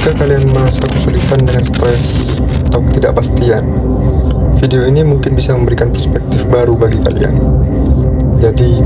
Jika kalian merasa kesulitan dengan stres atau ketidakpastian, video ini mungkin bisa memberikan perspektif baru bagi kalian. Jadi,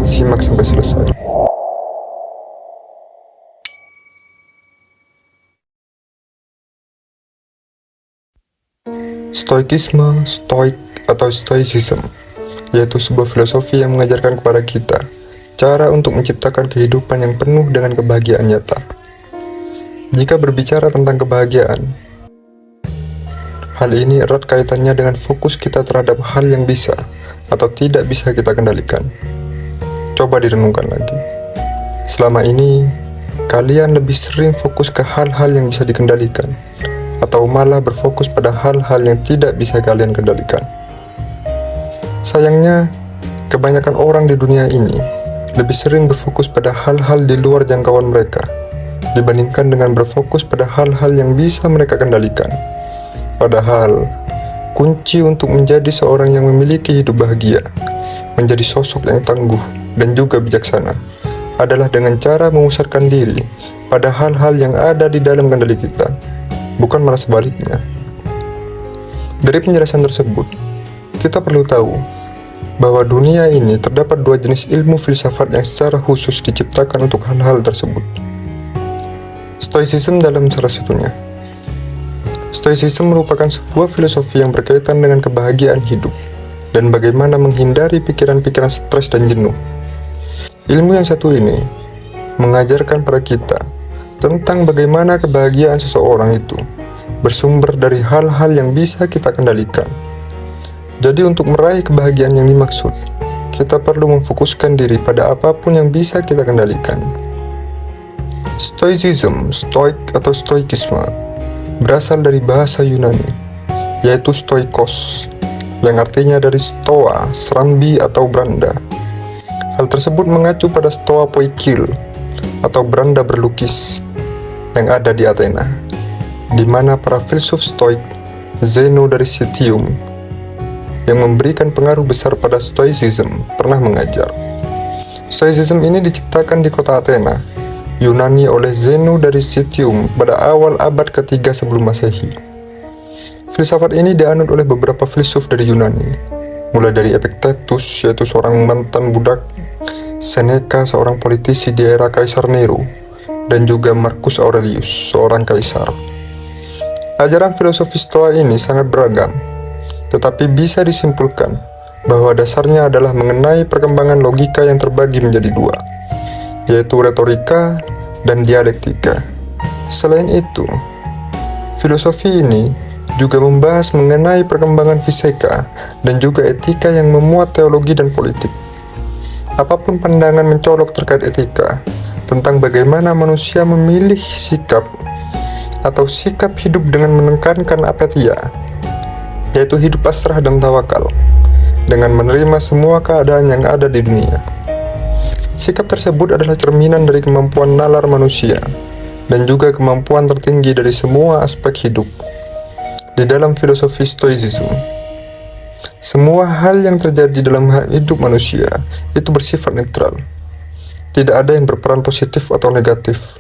simak sampai selesai. Stoikisme, stoik, atau stoicism, yaitu sebuah filosofi yang mengajarkan kepada kita cara untuk menciptakan kehidupan yang penuh dengan kebahagiaan nyata. Jika berbicara tentang kebahagiaan, hal ini erat kaitannya dengan fokus kita terhadap hal yang bisa atau tidak bisa kita kendalikan. Coba direnungkan lagi. Selama ini, kalian lebih sering fokus ke hal-hal yang bisa dikendalikan, atau malah berfokus pada hal-hal yang tidak bisa kalian kendalikan. Sayangnya, kebanyakan orang di dunia ini lebih sering berfokus pada hal-hal di luar jangkauan mereka dibandingkan dengan berfokus pada hal-hal yang bisa mereka kendalikan. Padahal, kunci untuk menjadi seorang yang memiliki hidup bahagia, menjadi sosok yang tangguh dan juga bijaksana, adalah dengan cara memusatkan diri pada hal-hal yang ada di dalam kendali kita, bukan malah sebaliknya. Dari penjelasan tersebut, kita perlu tahu bahwa dunia ini terdapat dua jenis ilmu filsafat yang secara khusus diciptakan untuk hal-hal tersebut. Stoicism dalam salah satunya. Stoicism merupakan sebuah filosofi yang berkaitan dengan kebahagiaan hidup dan bagaimana menghindari pikiran-pikiran stres dan jenuh. Ilmu yang satu ini mengajarkan pada kita tentang bagaimana kebahagiaan seseorang itu bersumber dari hal-hal yang bisa kita kendalikan. Jadi untuk meraih kebahagiaan yang dimaksud, kita perlu memfokuskan diri pada apapun yang bisa kita kendalikan. Stoicism, stoik atau stoikisme, berasal dari bahasa Yunani, yaitu stoikos, yang artinya dari stoa, serambi atau beranda. Hal tersebut mengacu pada stoa poikil, atau beranda berlukis, yang ada di Athena, di mana para filsuf stoik, Zeno dari Citium, yang memberikan pengaruh besar pada stoicism, pernah mengajar. Stoicism ini diciptakan di kota Athena, Yunani oleh Zeno dari Citium pada awal abad ketiga sebelum Masehi. Filsafat ini dianut oleh beberapa filsuf dari Yunani, mulai dari Epictetus, yaitu seorang mantan budak, Seneca, seorang politisi di era Kaisar Nero, dan juga Marcus Aurelius, seorang kaisar. Ajaran filosofi Stoa ini sangat beragam, tetapi bisa disimpulkan bahwa dasarnya adalah mengenai perkembangan logika yang terbagi menjadi dua, yaitu retorika dan dialektika. Selain itu, filosofi ini juga membahas mengenai perkembangan fisika dan juga etika yang memuat teologi dan politik. Apapun pandangan mencolok terkait etika, tentang bagaimana manusia memilih sikap atau sikap hidup dengan menekankan apatia, yaitu hidup pasrah dan tawakal, dengan menerima semua keadaan yang ada di dunia. Sikap tersebut adalah cerminan dari kemampuan nalar manusia dan juga kemampuan tertinggi dari semua aspek hidup. Di dalam filosofi Stoicism, semua hal yang terjadi dalam hidup manusia itu bersifat netral. Tidak ada yang berperan positif atau negatif.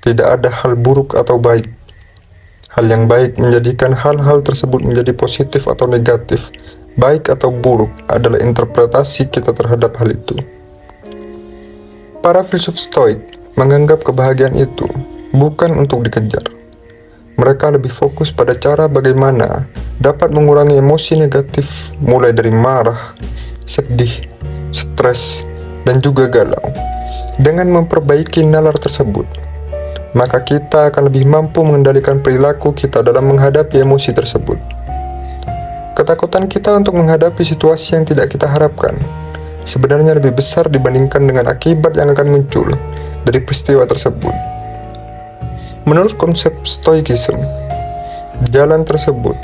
Tidak ada hal buruk atau baik. Hal yang baik menjadikan hal-hal tersebut menjadi positif atau negatif, baik atau buruk adalah interpretasi kita terhadap hal itu. Para filsuf Stoik menganggap kebahagiaan itu bukan untuk dikejar. Mereka lebih fokus pada cara bagaimana dapat mengurangi emosi negatif mulai dari marah, sedih, stres, dan juga galau. Dengan memperbaiki nalar tersebut, maka kita akan lebih mampu mengendalikan perilaku kita dalam menghadapi emosi tersebut. Ketakutan kita untuk menghadapi situasi yang tidak kita harapkan sebenarnya lebih besar dibandingkan dengan akibat yang akan muncul dari peristiwa tersebut. Menurut konsep Stoicism, jalan tersebut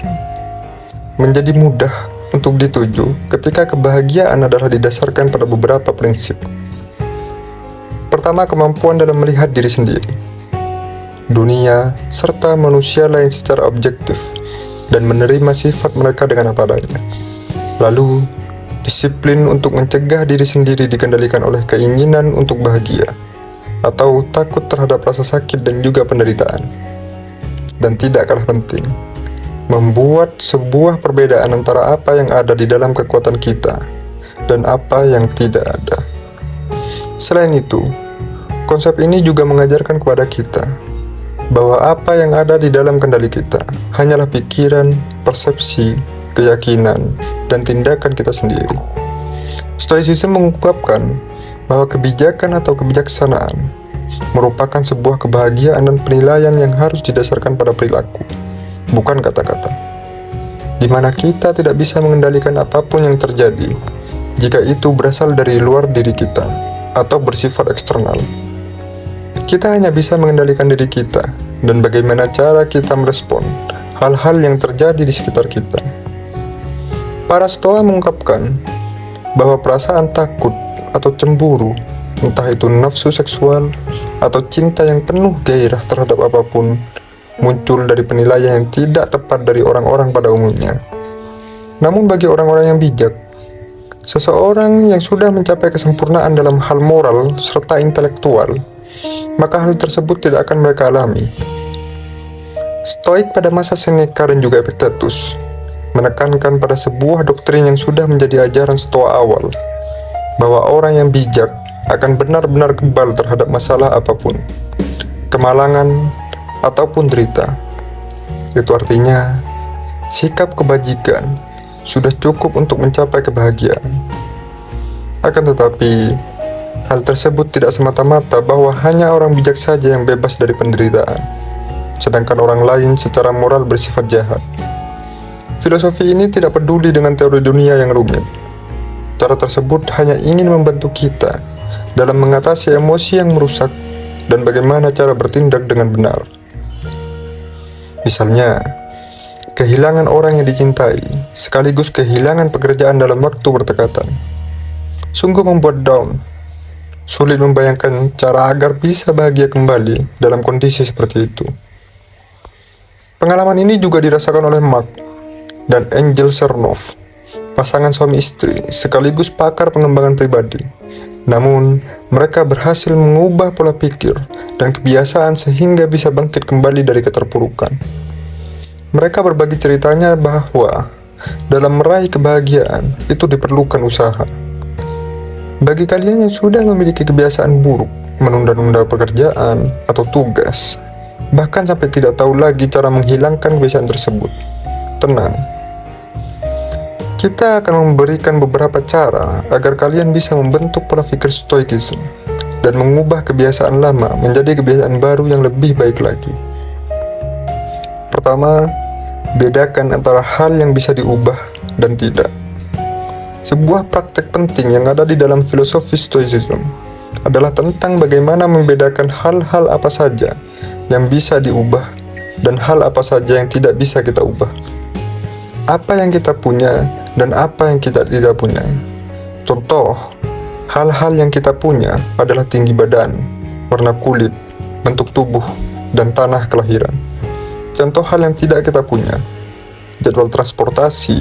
menjadi mudah untuk dituju ketika kebahagiaan adalah didasarkan pada beberapa prinsip. Pertama, kemampuan dalam melihat diri sendiri, dunia, serta manusia lain secara objektif dan menerima sifat mereka dengan apa adanya. Lalu, disiplin untuk mencegah diri sendiri dikendalikan oleh keinginan untuk bahagia, atau takut terhadap rasa sakit dan juga penderitaan. dan tidak kalah penting, membuat sebuah perbedaan antara apa yang ada di dalam kekuatan kita dan apa yang tidak ada. Selain itu, konsep ini juga mengajarkan kepada kita bahwa apa yang ada di dalam kendali kita hanyalah pikiran, persepsi, keyakinan, dan tindakan kita sendiri. Stoicism mengungkapkan bahwa kebijakan atau kebijaksanaan merupakan sebuah kebahagiaan dan penilaian yang harus didasarkan pada perilaku, bukan kata-kata, di mana kita tidak bisa mengendalikan apapun yang terjadi jika itu berasal dari luar diri kita atau bersifat eksternal. Kita hanya bisa mengendalikan diri kita dan bagaimana cara kita merespon hal-hal yang terjadi di sekitar kita. Para Stoa mengungkapkan bahwa perasaan takut atau cemburu, entah itu nafsu seksual atau cinta yang penuh gairah terhadap apapun, muncul dari penilaian yang tidak tepat dari orang-orang pada umumnya. Namun bagi orang-orang yang bijak, seseorang yang sudah mencapai kesempurnaan dalam hal moral serta intelektual, maka hal tersebut tidak akan mereka alami. Stoik pada masa Seneca dan juga Epictetus menekankan pada sebuah doktrin yang sudah menjadi ajaran Stoa awal, bahwa orang yang bijak akan benar-benar kebal terhadap masalah apapun, kemalangan, ataupun derita. Itu artinya, sikap kebajikan sudah cukup untuk mencapai kebahagiaan. Akan tetapi, hal tersebut tidak semata-mata bahwa hanya orang bijak saja yang bebas dari penderitaan, sedangkan orang lain secara moral bersifat jahat. Filosofi ini tidak peduli dengan teori dunia yang rumit. Cara tersebut hanya ingin membantu kita dalam mengatasi emosi yang merusak dan bagaimana cara bertindak dengan benar. Misalnya, kehilangan orang yang dicintai sekaligus kehilangan pekerjaan dalam waktu berdekatan. Sungguh membuat down. Sulit membayangkan cara agar bisa bahagia kembali dalam kondisi seperti itu. Pengalaman ini juga dirasakan oleh Mark dan Angel Chernoff, pasangan suami istri sekaligus pakar pengembangan pribadi. Namun, mereka berhasil mengubah pola pikir dan kebiasaan sehingga bisa bangkit kembali dari keterpurukan. Mereka berbagi ceritanya bahwa dalam meraih kebahagiaan itu diperlukan usaha. Bagi kalian yang sudah memiliki kebiasaan buruk, menunda-nunda pekerjaan atau tugas, bahkan sampai tidak tahu lagi cara menghilangkan kebiasaan tersebut, tenang. Kita akan memberikan beberapa cara agar kalian bisa membentuk pola pikir Stoicism dan mengubah kebiasaan lama menjadi kebiasaan baru yang lebih baik lagi. Pertama, bedakan antara hal yang bisa diubah dan tidak. Sebuah praktek penting yang ada di dalam filosofi Stoicism adalah tentang bagaimana membedakan hal-hal apa saja yang bisa diubah dan hal apa saja yang tidak bisa kita ubah. Apa yang kita punya dan apa yang kita tidak punya. Contoh, hal-hal yang kita punya adalah tinggi badan, warna kulit, bentuk tubuh, dan tanah kelahiran. Contoh hal yang tidak kita punya, jadwal transportasi,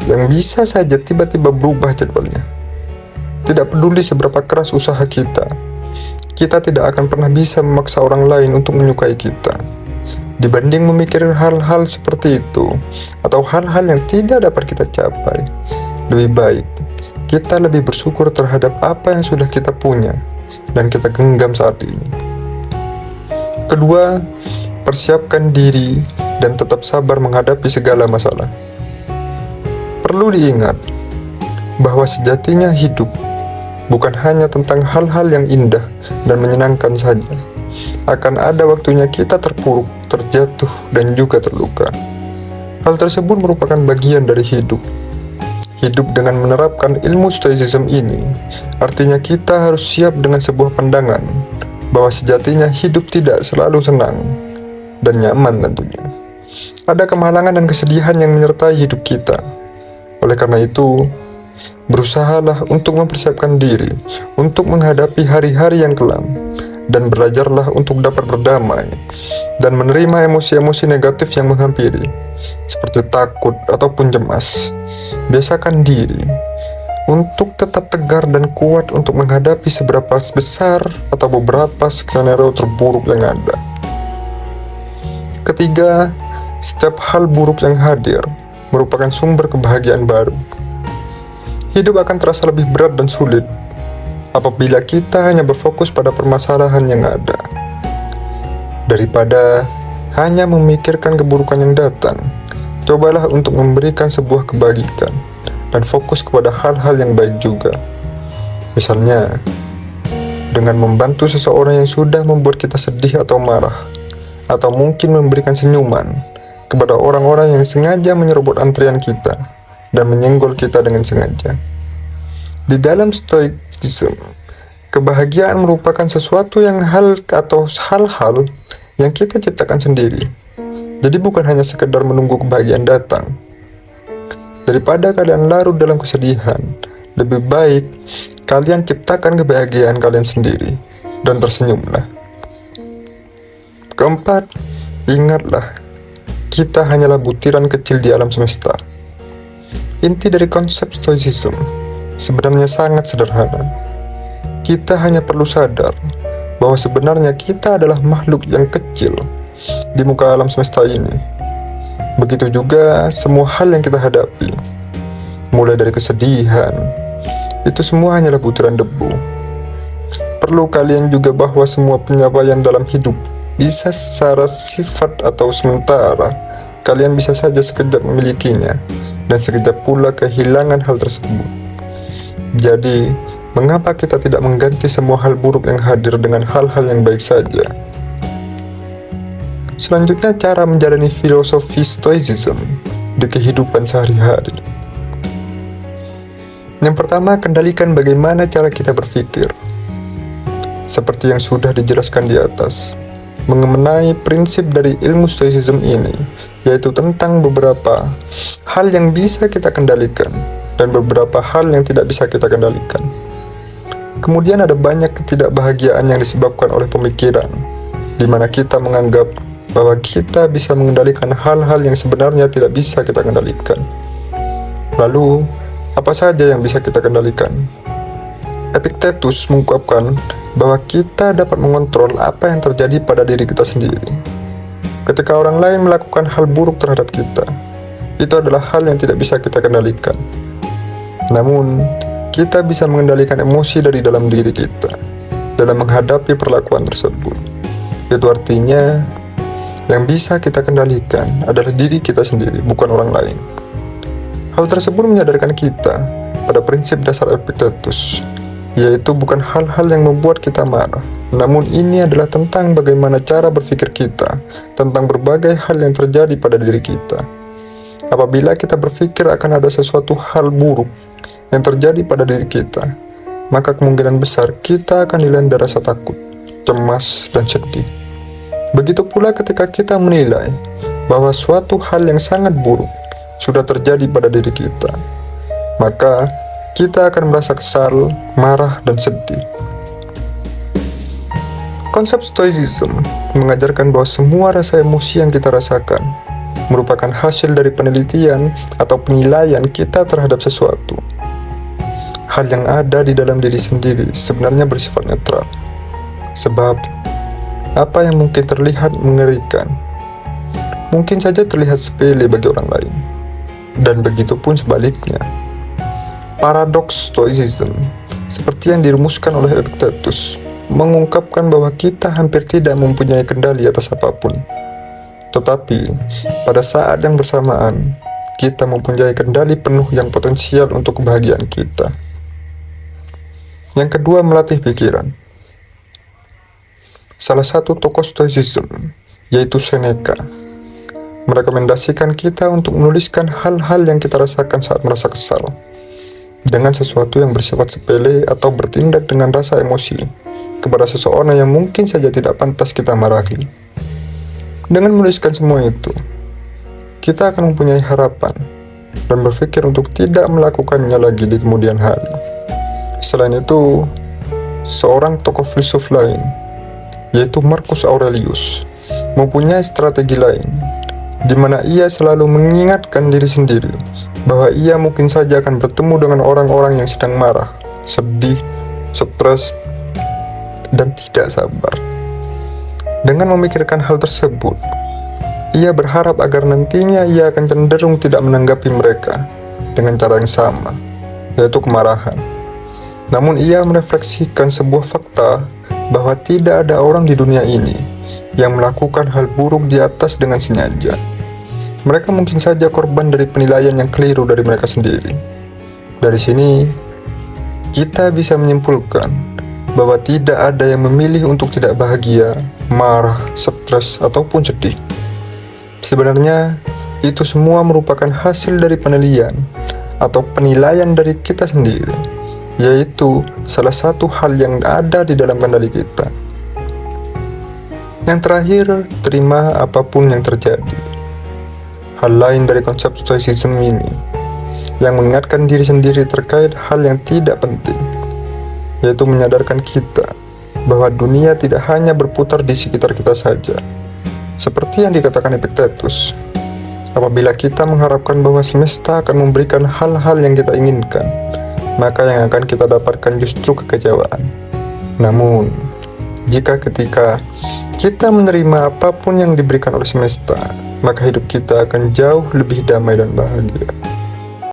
yang bisa saja tiba-tiba berubah jadwalnya. Tidak peduli seberapa keras usaha kita tidak akan pernah bisa memaksa orang lain untuk menyukai kita. Dibanding memikirkan hal-hal seperti itu atau hal-hal yang tidak dapat kita capai, lebih baik kita lebih bersyukur terhadap apa yang sudah kita punya dan kita genggam saat ini. Kedua, persiapkan diri dan tetap sabar menghadapi segala masalah. Perlu diingat bahwa sejatinya hidup bukan hanya tentang hal-hal yang indah dan menyenangkan saja. Akan ada waktunya kita terpuruk, terjatuh, dan juga terluka. Hal tersebut merupakan bagian dari hidup. Hidup dengan menerapkan ilmu Stoicism ini, artinya kita harus siap dengan sebuah pandangan bahwa sejatinya hidup tidak selalu senang dan nyaman tentunya. Ada kemalangan dan kesedihan yang menyertai hidup kita. Oleh karena itu, berusahalah untuk mempersiapkan diri untuk menghadapi hari-hari yang kelam, dan belajarlah untuk dapat berdamai dan menerima emosi-emosi negatif yang menghampiri, seperti takut ataupun cemas. Biasakan diri untuk tetap tegar dan kuat untuk menghadapi seberapa besar atau beberapa skenario terburuk yang ada. Ketiga, setiap hal buruk yang hadir merupakan sumber kebahagiaan baru. Hidup akan terasa lebih berat dan sulit apabila kita hanya berfokus pada permasalahan yang ada. Daripada hanya memikirkan keburukan yang datang, cobalah untuk memberikan sebuah kebaikan dan fokus kepada hal-hal yang baik juga. Misalnya, dengan membantu seseorang yang sudah membuat kita sedih atau marah, atau mungkin memberikan senyuman kepada orang-orang yang sengaja menyerobot antrian kita dan menyenggol kita dengan sengaja. Di dalam Stoicism, kebahagiaan merupakan sesuatu yang hal-hal yang kita ciptakan sendiri. Jadi bukan hanya sekedar menunggu kebahagiaan datang. Daripada kalian larut dalam kesedihan, lebih baik kalian ciptakan kebahagiaan kalian sendiri dan tersenyumlah. Keempat, ingatlah, kita hanyalah butiran kecil di alam semesta. Inti dari konsep Stoicism sebenarnya sangat sederhana. Kita hanya perlu sadar bahwa sebenarnya kita adalah makhluk yang kecil di muka alam semesta ini. Begitu juga semua hal yang kita hadapi, mulai dari kesedihan, itu semua hanyalah butiran debu. Perlu kalian juga bahwa semua pencapaian dalam hidup bisa secara sifat atau sementara. Kalian bisa saja sekejap memilikinya dan sekejap pula kehilangan hal tersebut. Jadi, mengapa kita tidak mengganti semua hal buruk yang hadir dengan hal-hal yang baik saja? Selanjutnya, cara menjalani filosofi Stoicism di kehidupan sehari-hari. Yang pertama, kendalikan bagaimana cara kita berpikir. Seperti yang sudah dijelaskan di atas, mengenai prinsip dari ilmu Stoicism ini, yaitu tentang beberapa hal yang bisa kita kendalikan dan beberapa hal yang tidak bisa kita kendalikan. Kemudian ada banyak ketidakbahagiaan yang disebabkan oleh pemikiran, di mana kita menganggap bahwa kita bisa mengendalikan hal-hal yang sebenarnya tidak bisa kita kendalikan. Lalu, apa saja yang bisa kita kendalikan? Epictetus mengungkapkan bahwa kita dapat mengontrol apa yang terjadi pada diri kita sendiri. Ketika orang lain melakukan hal buruk terhadap kita, itu adalah hal yang tidak bisa kita kendalikan. Namun, kita bisa mengendalikan emosi dari dalam diri kita dalam menghadapi perlakuan tersebut. Itu artinya, yang bisa kita kendalikan adalah diri kita sendiri, bukan orang lain. Hal tersebut menyadarkan kita pada prinsip dasar Epictetus, yaitu bukan hal-hal yang membuat kita marah, namun ini adalah tentang bagaimana cara berpikir kita tentang berbagai hal yang terjadi pada diri kita. Apabila kita berpikir akan ada sesuatu hal buruk yang terjadi pada diri kita, maka kemungkinan besar kita akan dilanda rasa takut, cemas, dan sedih. Begitu pula ketika kita menilai bahwa suatu hal yang sangat buruk sudah terjadi pada diri kita, maka kita akan merasa kesal, marah, dan sedih. Konsep Stoicism mengajarkan bahwa semua rasa emosi yang kita rasakan merupakan hasil dari penelitian atau penilaian kita terhadap sesuatu. Hal yang ada di dalam diri sendiri sebenarnya bersifat netral. Sebab, apa yang mungkin terlihat mengerikan, mungkin saja terlihat sepele bagi orang lain. Dan begitu pun sebaliknya. Paradoks Stoicism, seperti yang dirumuskan oleh Epictetus, mengungkapkan bahwa kita hampir tidak mempunyai kendali atas apapun. Tetapi, pada saat yang bersamaan, kita mempunyai kendali penuh yang potensial untuk kebahagiaan kita. Yang kedua, melatih pikiran. Salah satu tokoh Stoicism, yaitu Seneca, merekomendasikan kita untuk menuliskan hal-hal yang kita rasakan saat merasa kesal dengan sesuatu yang bersifat sepele atau bertindak dengan rasa emosi kepada seseorang yang mungkin saja tidak pantas kita marahi. Dengan menuliskan semua itu, kita akan mempunyai harapan dan berpikir untuk tidak melakukannya lagi di kemudian hari. Selain itu, seorang tokoh filsuf lain, yaitu Marcus Aurelius, mempunyai strategi lain, di mana ia selalu mengingatkan diri sendiri bahwa ia mungkin saja akan bertemu dengan orang-orang yang sedang marah, sedih, stres, dan tidak sabar. Dengan memikirkan hal tersebut, ia berharap agar nantinya ia akan cenderung tidak menanggapi mereka dengan cara yang sama, yaitu kemarahan. Namun ia merefleksikan sebuah fakta bahwa tidak ada orang di dunia ini yang melakukan hal buruk di atas dengan sengaja. Mereka mungkin saja korban dari penilaian yang keliru dari mereka sendiri. Dari sini, kita bisa menyimpulkan bahwa tidak ada yang memilih untuk tidak bahagia, marah, stres, ataupun sedih. Sebenarnya, itu semua merupakan hasil dari penilaian atau penilaian dari kita sendiri, yaitu salah satu hal yang ada di dalam kendali kita. Yang terakhir, terima apapun yang terjadi. Hal lain dari konsep stoicism ini yang mengingatkan diri sendiri terkait hal yang tidak penting, yaitu menyadarkan kita bahwa dunia tidak hanya berputar di sekitar kita saja. Seperti yang dikatakan Epictetus, apabila kita mengharapkan bahwa semesta akan memberikan hal-hal yang kita inginkan, maka yang akan kita dapatkan justru kekecewaan. Namun, jika ketika kita menerima apapun yang diberikan oleh semesta, maka hidup kita akan jauh lebih damai dan bahagia.